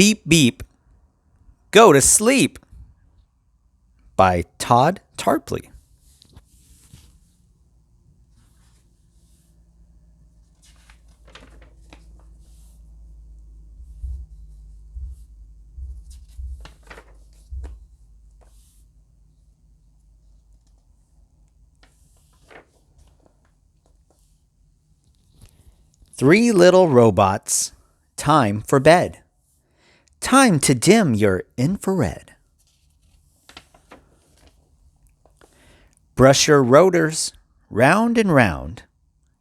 Beep Beep, Go to Sleep by Todd Tarpley. Three little robots, time for bed. Time to dim your infrared. Brush your rotors round and round.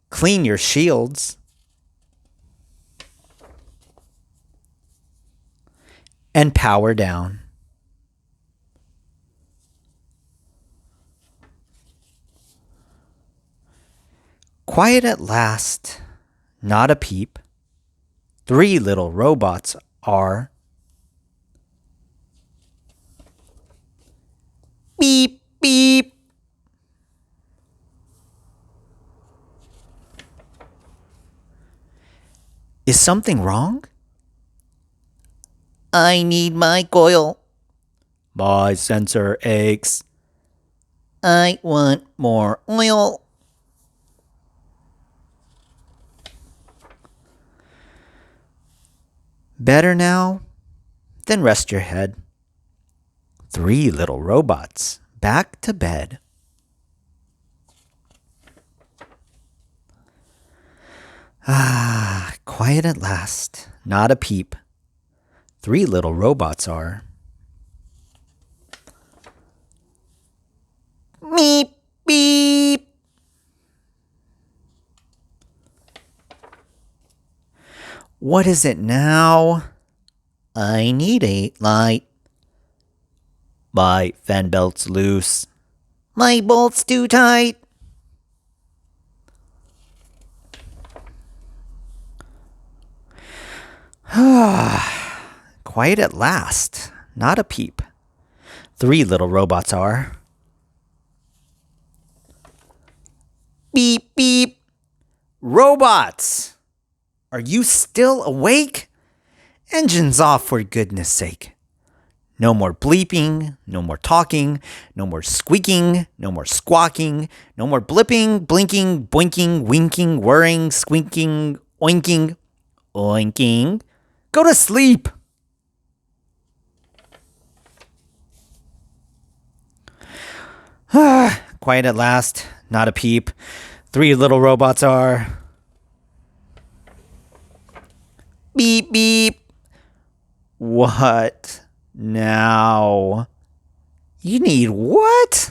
Clean your shields. And power down. Quiet at last, not a peep. Three little robots are. Beep, beep. Is something wrong? I need my coil. My sensor aches. I want more oil. Better now? Then rest your head. Three little robots, back to bed. Ah, quiet at last, not a peep. Three little robots are. Meep, beep. What is it now? I need a light. My fan belt's loose. My bolt's too tight. Quiet at last, not a peep. Three little robots are. Beep, beep. Robots! Are you still awake? Engines off, for goodness sake. No more bleeping, no more talking, no more squeaking, no more squawking, no more blipping, blinking, boinking, winking, whirring, squinking, oinking, oinking. Go to sleep. Quiet at last, not a peep. Three little robots are. Beep, beep. What now? You need what?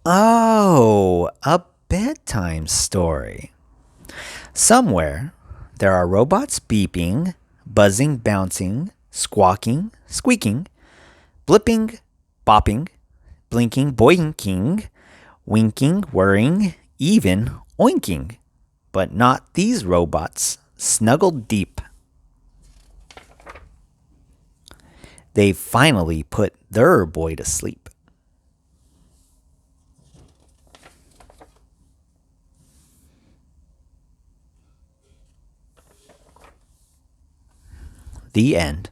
Oh, a bedtime story. Somewhere, there are robots beeping, buzzing, bouncing, squawking, squeaking, blipping, bopping, blinking, boinking, winking, whirring, even oinking. But not these robots, snuggled deep. They finally put their boy to sleep. The end.